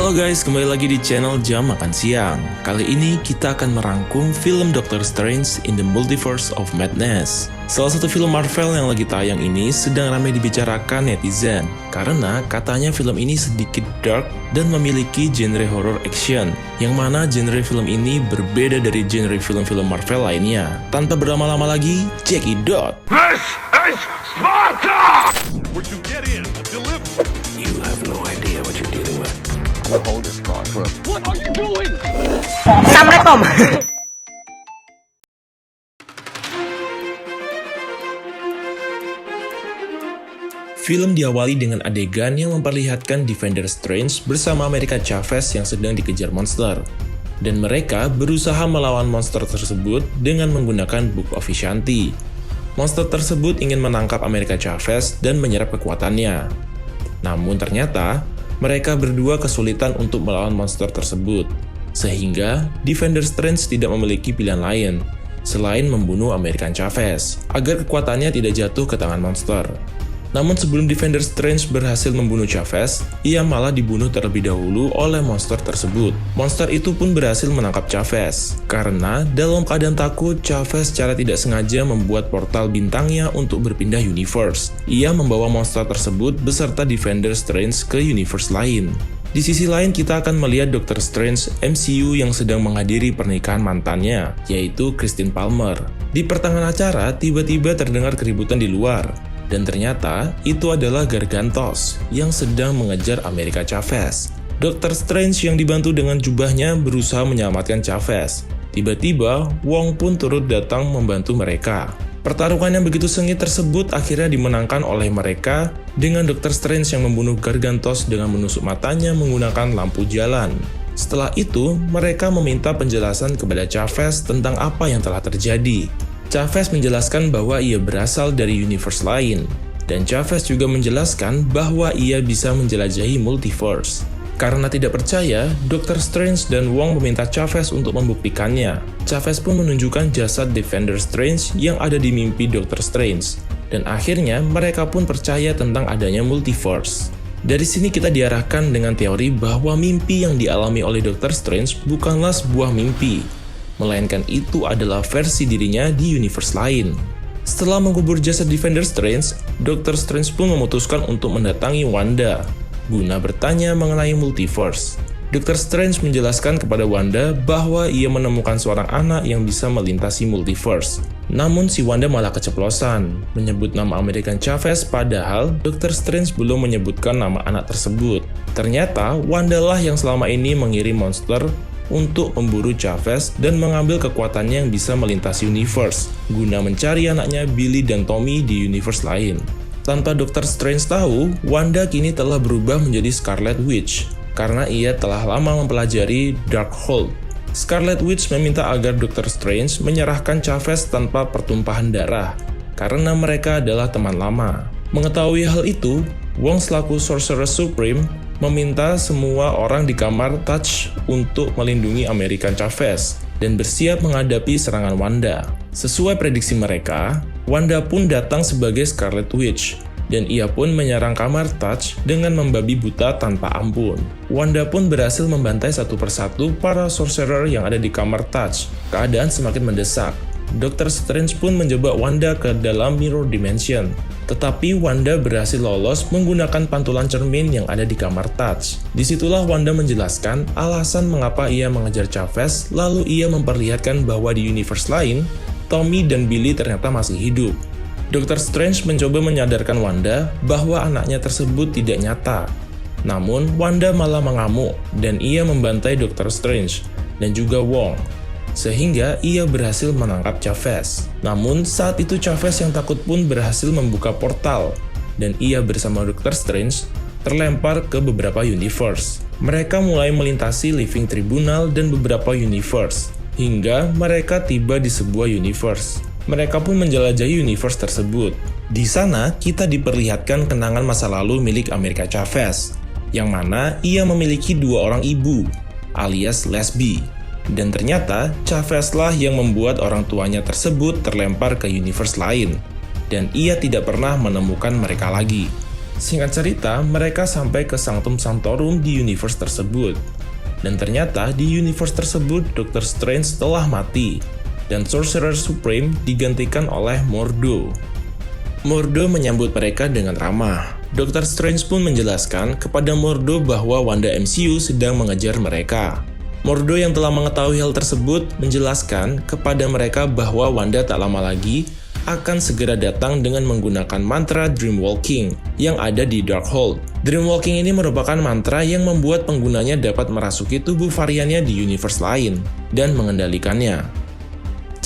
Halo guys, kembali lagi di channel Jam Makan Siang. Kali ini kita akan merangkum film Doctor Strange in the Multiverse of Madness. Salah satu film Marvel yang lagi tayang ini sedang ramai dibicarakan netizen karena katanya film ini sedikit dark dan memiliki genre horror action, yang mana genre film ini berbeda dari genre film-film Marvel lainnya. Tanpa berlama-lama lagi, check it out! This is Sparta! Where'd you get in? Deliver! You have no idea what you're dealing with. We'll hold this spot for What are you doing? Assalamualaikum. Film diawali dengan adegan yang memperlihatkan Defender Strange bersama America Chavez yang sedang dikejar monster. Dan mereka berusaha melawan monster tersebut dengan menggunakan Book of Vishanti. Monster tersebut ingin menangkap America Chavez dan menyerap kekuatannya. Namun ternyata, mereka berdua kesulitan untuk melawan monster tersebut. Sehingga, Defender Strange tidak memiliki pilihan lain selain membunuh America Chavez agar kekuatannya tidak jatuh ke tangan monster. Namun sebelum Defender Strange berhasil membunuh Chavez, ia malah dibunuh terlebih dahulu oleh monster tersebut. Monster itu pun berhasil menangkap Chavez, karena dalam keadaan takut, Chavez secara tidak sengaja membuat portal bintangnya untuk berpindah universe. Ia membawa monster tersebut beserta Defender Strange ke universe lain. Di sisi lain, kita akan melihat Doctor Strange MCU yang sedang menghadiri pernikahan mantannya, yaitu Christine Palmer. Di pertengahan acara, tiba-tiba terdengar keributan di luar. Dan ternyata, itu adalah Gargantos yang sedang mengejar America Chavez. Dr. Strange yang dibantu dengan jubahnya berusaha menyelamatkan Chavez. Tiba-tiba, Wong pun turut datang membantu mereka. Pertarungan yang begitu sengit tersebut akhirnya dimenangkan oleh mereka dengan Dr. Strange yang membunuh Gargantos dengan menusuk matanya menggunakan lampu jalan. Setelah itu, mereka meminta penjelasan kepada Chavez tentang apa yang telah terjadi. Chavez menjelaskan bahwa ia berasal dari universe lain, dan Chavez juga menjelaskan bahwa ia bisa menjelajahi multiverse. Karena tidak percaya, Dr. Strange dan Wong meminta Chavez untuk membuktikannya. Chavez pun menunjukkan jasad Defender Strange yang ada di mimpi Dr. Strange, dan akhirnya mereka pun percaya tentang adanya multiverse. Dari sini kita diarahkan dengan teori bahwa mimpi yang dialami oleh Dr. Strange bukanlah sebuah mimpi, melainkan itu adalah versi dirinya di universe lain. Setelah mengubur jasad Defender Strange, Dr. Strange pun memutuskan untuk mendatangi Wanda guna bertanya mengenai multiverse. Dr. Strange menjelaskan kepada Wanda bahwa ia menemukan seorang anak yang bisa melintasi multiverse. Namun si Wanda malah keceplosan, menyebut nama America Chavez padahal Dr. Strange belum menyebutkan nama anak tersebut. Ternyata Wanda lah yang selama ini mengirim monster untuk memburu Chavez dan mengambil kekuatannya yang bisa melintasi universe, guna mencari anaknya Billy dan Tommy di universe lain. Tanpa Dr. Strange tahu, Wanda kini telah berubah menjadi Scarlet Witch, karena ia telah lama mempelajari Darkhold. Scarlet Witch meminta agar Dr. Strange menyerahkan Chavez tanpa pertumpahan darah, karena mereka adalah teman lama. Mengetahui hal itu, Wong selaku Sorcerer Supreme meminta semua orang di kamar Touch untuk melindungi America Chavez dan bersiap menghadapi serangan Wanda. Sesuai prediksi mereka, Wanda pun datang sebagai Scarlet Witch, dan ia pun menyerang kamar Touch dengan membabi buta tanpa ampun. Wanda pun berhasil membantai satu persatu para sorcerer yang ada di kamar Touch. Keadaan semakin mendesak. Dr. Strange pun menjebak Wanda ke dalam Mirror Dimension. Tetapi Wanda berhasil lolos menggunakan pantulan cermin yang ada di kamar Touch. Disitulah Wanda menjelaskan alasan mengapa ia mengejar Chavez, lalu ia memperlihatkan bahwa di universe lain, Tommy dan Billy ternyata masih hidup. Dr. Strange mencoba menyadarkan Wanda bahwa anaknya tersebut tidak nyata. Namun, Wanda malah mengamuk dan ia membantai Dr. Strange dan juga Wong, sehingga ia berhasil menangkap Chavez. Namun, saat itu Chavez yang takut pun berhasil membuka portal, dan ia bersama Dr. Strange terlempar ke beberapa universe. Mereka mulai melintasi Living Tribunal dan beberapa universe, hingga mereka tiba di sebuah universe. Mereka pun menjelajahi universe tersebut. Di sana, kita diperlihatkan kenangan masa lalu milik America Chavez, yang mana ia memiliki dua orang ibu, alias lesbi. Dan ternyata, Chavez lah yang membuat orang tuanya tersebut terlempar ke universe lain, dan ia tidak pernah menemukan mereka lagi. Singkat cerita, mereka sampai ke Sanctum Sanctorum di universe tersebut. Dan ternyata di universe tersebut Dr. Strange telah mati, dan Sorcerer Supreme digantikan oleh Mordo. Mordo menyambut mereka dengan ramah. Dr. Strange pun menjelaskan kepada Mordo bahwa Wanda MCU sedang mengejar mereka. Mordo yang telah mengetahui hal tersebut menjelaskan kepada mereka bahwa Wanda tak lama lagi akan segera datang dengan menggunakan mantra Dreamwalking yang ada di Darkhold. Dreamwalking ini merupakan mantra yang membuat penggunanya dapat merasuki tubuh variannya di universe lain dan mengendalikannya.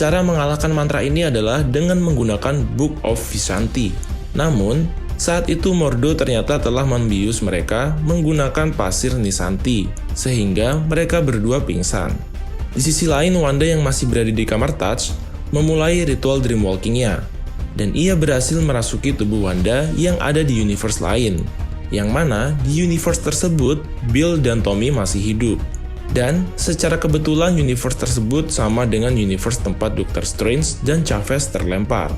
Cara mengalahkan mantra ini adalah dengan menggunakan Book of Vishanti. Namun, saat itu Mordo ternyata telah membius mereka menggunakan pasir Nisanti, sehingga mereka berdua pingsan. Di sisi lain, Wanda yang masih berada di kamar Touch memulai ritual Dreamwalking-nya, dan ia berhasil merasuki tubuh Wanda yang ada di universe lain, yang mana di universe tersebut Bill dan Tommy masih hidup. Dan secara kebetulan universe tersebut sama dengan universe tempat Dr. Strange dan Chavez terlempar.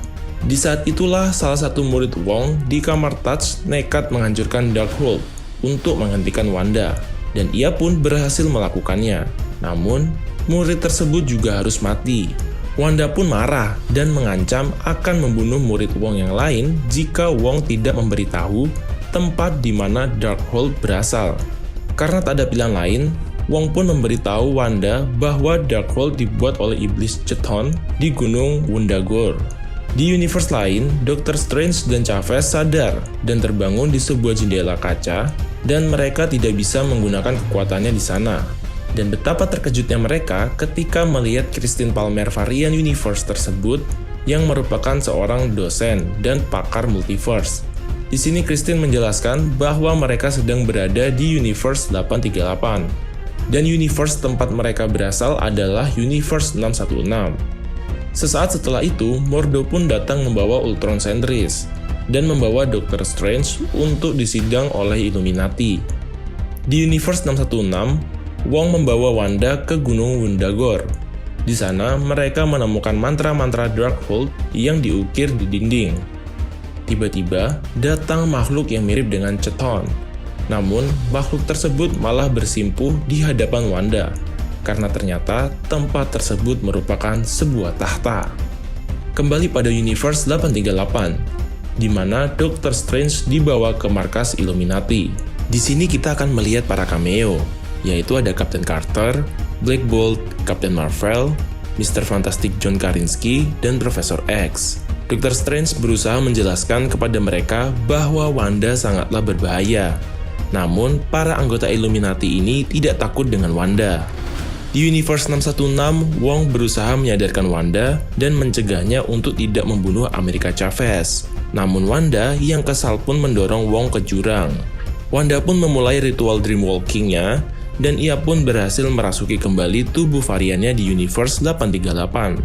Di saat itulah salah satu murid Wong di kamar Touch nekat menghancurkan Darkhold untuk menghentikan Wanda, dan ia pun berhasil melakukannya. Namun, murid tersebut juga harus mati. Wanda pun marah dan mengancam akan membunuh murid Wong yang lain jika Wong tidak memberitahu tempat di mana Darkhold berasal. Karena tak ada pilihan lain, Wong pun memberitahu Wanda bahwa Darkhold dibuat oleh iblis Chthon di gunung Wundagore. Di universe lain, Dr. Strange dan Chavez sadar dan terbangun di sebuah jendela kaca, dan mereka tidak bisa menggunakan kekuatannya di sana. Dan betapa terkejutnya mereka ketika melihat Christine Palmer varian universe tersebut yang merupakan seorang dosen dan pakar multiverse. Di sini Christine menjelaskan bahwa mereka sedang berada di universe 838, dan universe tempat mereka berasal adalah universe 616. Sesaat setelah itu, Mordo pun datang membawa Ultron Sentries dan membawa Dr. Strange untuk disidang oleh Illuminati. Di universe 616, Wong membawa Wanda ke Gunung Wundagore. Di sana, mereka menemukan mantra-mantra Darkhold yang diukir di dinding. Tiba-tiba, datang makhluk yang mirip dengan Chthon. Namun, makhluk tersebut malah bersimpuh di hadapan Wanda, karena ternyata tempat tersebut merupakan sebuah tahta. Kembali pada universe 838, di mana Dr. Strange dibawa ke markas Illuminati. Di sini kita akan melihat para cameo, yaitu ada Captain Carter, Black Bolt, Captain Marvel, Mr. Fantastic John Krasinski, dan Profesor X. Dr. Strange berusaha menjelaskan kepada mereka bahwa Wanda sangatlah berbahaya. Namun, para anggota Illuminati ini tidak takut dengan Wanda. Di universe 616, Wong berusaha menyadarkan Wanda dan mencegahnya untuk tidak membunuh America Chavez. Namun Wanda yang kesal pun mendorong Wong ke jurang. Wanda pun memulai ritual Dreamwalking-nya, dan ia pun berhasil merasuki kembali tubuh variannya di universe 838.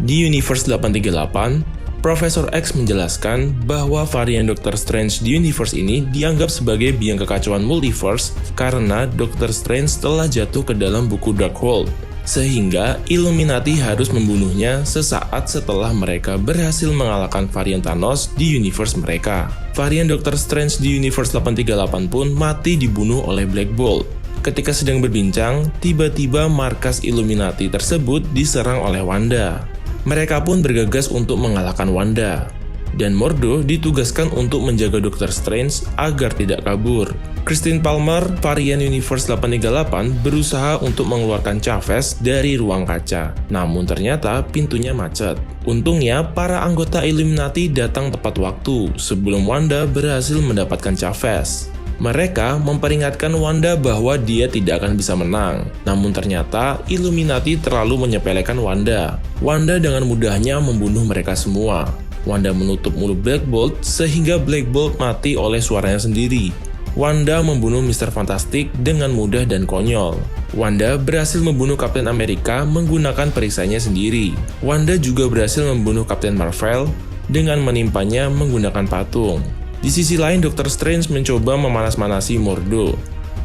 Di universe 838, Profesor X menjelaskan bahwa varian Dr. Strange di universe ini dianggap sebagai biang kekacauan multiverse karena Dr. Strange telah jatuh ke dalam buku Darkhold, sehingga Illuminati harus membunuhnya sesaat setelah mereka berhasil mengalahkan varian Thanos di universe mereka. Varian Dr. Strange di universe 838 pun mati dibunuh oleh Black Bolt. Ketika sedang berbincang, tiba-tiba markas Illuminati tersebut diserang oleh Wanda. Mereka pun bergegas untuk mengalahkan Wanda. Dan Mordo ditugaskan untuk menjaga Dr. Strange agar tidak kabur. Christine Palmer, varian Universe 838, berusaha untuk mengeluarkan Chavez dari ruang kaca. Namun ternyata pintunya macet. Untungnya, para anggota Illuminati datang tepat waktu sebelum Wanda berhasil mendapatkan Chavez. Mereka memperingatkan Wanda bahwa dia tidak akan bisa menang. Namun ternyata Illuminati terlalu menyepelekan Wanda. Wanda dengan mudahnya membunuh mereka semua. Wanda menutup mulut Black Bolt sehingga Black Bolt mati oleh suaranya sendiri. Wanda membunuh Mr. Fantastic dengan mudah dan konyol. Wanda berhasil membunuh Captain America menggunakan perisainya sendiri. Wanda juga berhasil membunuh Captain Marvel dengan menimpanya menggunakan patung. Di sisi lain, Dr. Strange mencoba memanas-manasi Mordo,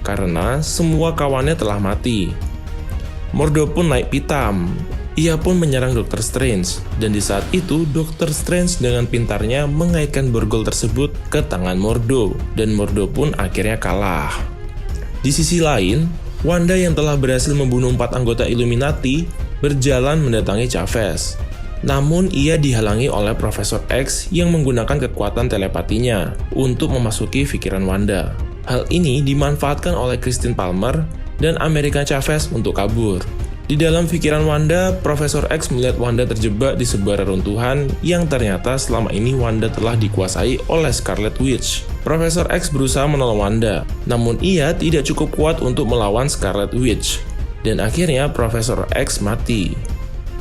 karena semua kawannya telah mati. Mordo pun naik pitam. Ia pun menyerang Dr. Strange, dan di saat itu Dr. Strange dengan pintarnya mengaitkan borgol tersebut ke tangan Mordo, dan Mordo pun akhirnya kalah. Di sisi lain, Wanda yang telah berhasil membunuh 4 anggota Illuminati berjalan mendatangi Chavez. Namun ia dihalangi oleh Profesor X yang menggunakan kekuatan telepatinya untuk memasuki pikiran Wanda. Hal ini dimanfaatkan oleh Christine Palmer dan America Chavez untuk kabur. Di dalam pikiran Wanda, Profesor X melihat Wanda terjebak di sebuah reruntuhan yang ternyata selama ini Wanda telah dikuasai oleh Scarlet Witch. Profesor X berusaha menolong Wanda, namun ia tidak cukup kuat untuk melawan Scarlet Witch. Dan akhirnya Profesor X mati.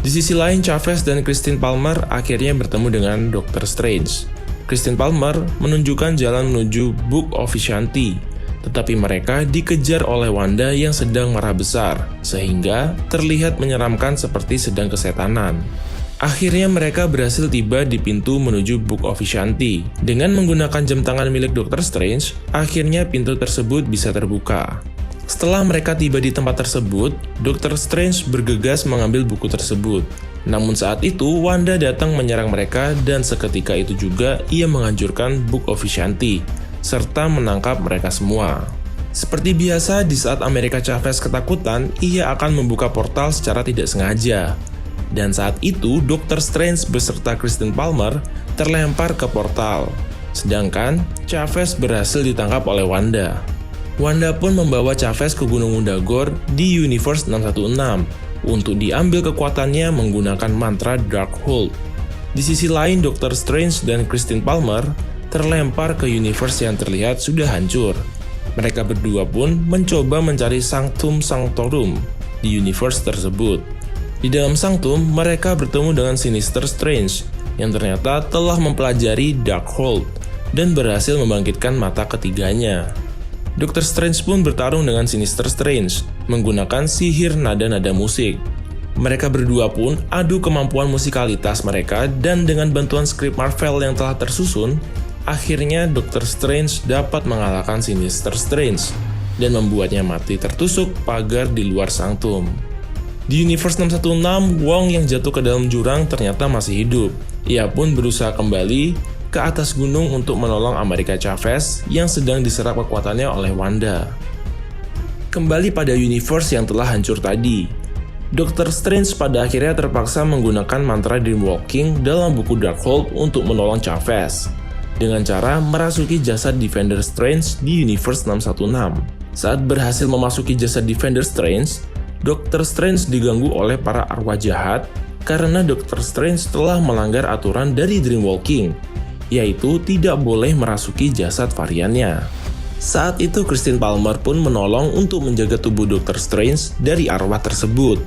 Di sisi lain, Chavez dan Christine Palmer akhirnya bertemu dengan Dr. Strange. Christine Palmer menunjukkan jalan menuju Book of Vishanti, tetapi mereka dikejar oleh Wanda yang sedang marah besar, sehingga terlihat menyeramkan seperti sedang kesetanan. Akhirnya mereka berhasil tiba di pintu menuju Book of Vishanti. Dengan menggunakan jam tangan milik Dr. Strange, akhirnya pintu tersebut bisa terbuka. Setelah mereka tiba di tempat tersebut, Dr. Strange bergegas mengambil buku tersebut. Namun saat itu, Wanda datang menyerang mereka dan seketika itu juga ia menghancurkan Book of Vishanti, serta menangkap mereka semua. Seperti biasa, di saat America Chavez ketakutan, ia akan membuka portal secara tidak sengaja. Dan saat itu, Dr. Strange beserta Christine Palmer terlempar ke portal. Sedangkan, Chavez berhasil ditangkap oleh Wanda. Wanda pun membawa Chavez ke Gunung Undagor di Universe 616 untuk diambil kekuatannya menggunakan mantra Darkhold. Di sisi lain, Dr. Strange dan Christine Palmer terlempar ke universe yang terlihat sudah hancur. Mereka berdua pun mencoba mencari Sanctum Sanctorum di universe tersebut. Di dalam Sanctum, mereka bertemu dengan Sinister Strange yang ternyata telah mempelajari Darkhold dan berhasil membangkitkan mata ketiganya. Dr. Strange pun bertarung dengan Sinister Strange menggunakan sihir nada-nada musik. Mereka berdua pun adu kemampuan musikalitas mereka, dan dengan bantuan skrip Marvel yang telah tersusun, akhirnya Dr. Strange dapat mengalahkan Sinister Strange dan membuatnya mati tertusuk pagar di luar Sanctum. Di Universe 616, Wong yang jatuh ke dalam jurang ternyata masih hidup. Ia pun berusaha kembali ke atas gunung untuk menolong America Chavez yang sedang diserap kekuatannya oleh Wanda. Kembali pada universe yang telah hancur tadi, Dr. Strange pada akhirnya terpaksa menggunakan mantra Dreamwalking dalam buku Darkhold untuk menolong Chavez dengan cara merasuki jasad Defender Strange di Universe 616. Saat berhasil memasuki jasad Defender Strange, Dr. Strange diganggu oleh para arwah jahat karena Dr. Strange telah melanggar aturan dari Dreamwalking, yaitu tidak boleh merasuki jasad variannya. Saat itu Christine Palmer pun menolong untuk menjaga tubuh Dr. Strange dari arwah tersebut.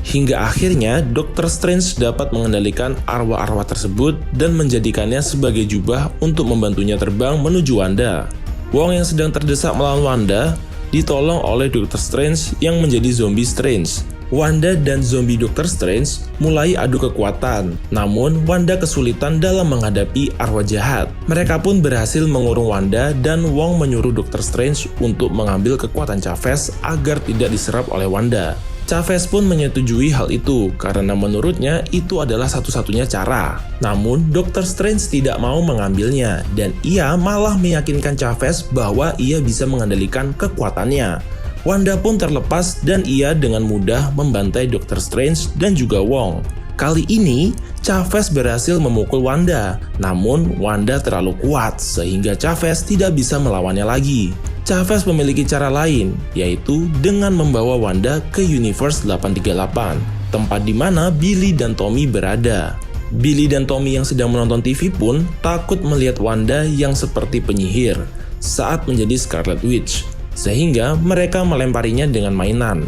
Hingga akhirnya Dr. Strange dapat mengendalikan arwah-arwah tersebut dan menjadikannya sebagai jubah untuk membantunya terbang menuju Wanda. Wong yang sedang terdesak melawan Wanda ditolong oleh Dr. Strange yang menjadi zombie Strange. Wanda dan zombie Dr. Strange mulai adu kekuatan, namun Wanda kesulitan dalam menghadapi arwah jahat. Mereka pun berhasil mengurung Wanda dan Wong menyuruh Dr. Strange untuk mengambil kekuatan Chavez agar tidak diserap oleh Wanda. Chavez pun menyetujui hal itu karena menurutnya itu adalah satu-satunya cara. Namun Dr. Strange tidak mau mengambilnya dan ia malah meyakinkan Chavez bahwa ia bisa mengendalikan kekuatannya. Wanda pun terlepas dan ia dengan mudah membantai Dr. Strange dan juga Wong. Kali ini, Chavez berhasil memukul Wanda, namun Wanda terlalu kuat sehingga Chavez tidak bisa melawannya lagi. Chavez memiliki cara lain, yaitu dengan membawa Wanda ke Universe 838, tempat di mana Billy dan Tommy berada. Billy dan Tommy yang sedang menonton TV pun takut melihat Wanda yang seperti penyihir saat menjadi Scarlet Witch, sehingga mereka melemparinya dengan mainan.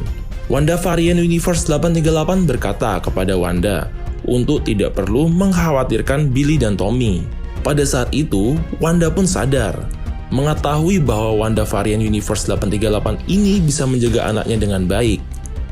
Wanda varian Universe 838 berkata kepada Wanda untuk tidak perlu mengkhawatirkan Billy dan Tommy. Pada saat itu, Wanda pun sadar, mengetahui bahwa Wanda varian Universe 838 ini bisa menjaga anaknya dengan baik.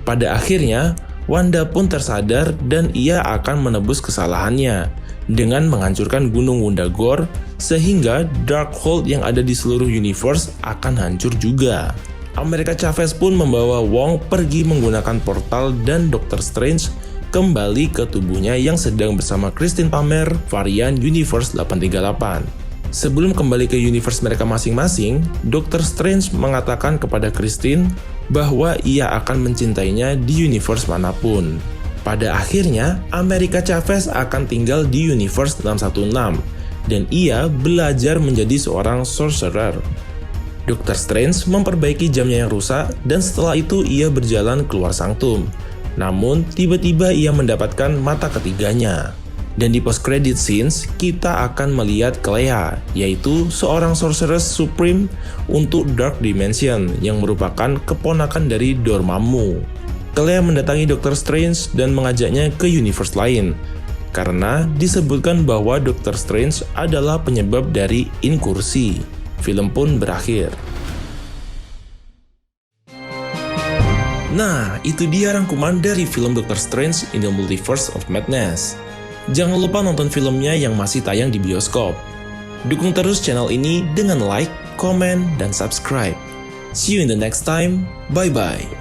Pada akhirnya, Wanda pun tersadar dan ia akan menebus kesalahannya dengan menghancurkan Gunung Wundagore, sehingga Darkhold yang ada di seluruh universe akan hancur juga. America Chavez pun membawa Wong pergi menggunakan portal dan Dr. Strange kembali ke tubuhnya yang sedang bersama Christine Palmer varian Universe 838. Sebelum kembali ke universe mereka masing-masing, Dr. Strange mengatakan kepada Christine bahwa ia akan mencintainya di universe manapun. Pada akhirnya, America Chavez akan tinggal di universe 616, dan ia belajar menjadi seorang sorcerer. Dr. Strange memperbaiki jamnya yang rusak, dan setelah itu ia berjalan keluar sanctum. Namun, tiba-tiba ia mendapatkan mata ketiganya. Dan di post-credit scenes, kita akan melihat Clea, yaitu seorang Sorceress Supreme untuk Dark Dimension yang merupakan keponakan dari Dormammu. Clea mendatangi Dr. Strange dan mengajaknya ke universe lain, karena disebutkan bahwa Dr. Strange adalah penyebab dari inkursi. Film pun berakhir. Nah, itu dia rangkuman dari film Dr. Strange in the Multiverse of Madness. Jangan lupa nonton filmnya yang masih tayang di bioskop. Dukung terus channel ini dengan like, komen, dan subscribe. See you in the next time. Bye-bye.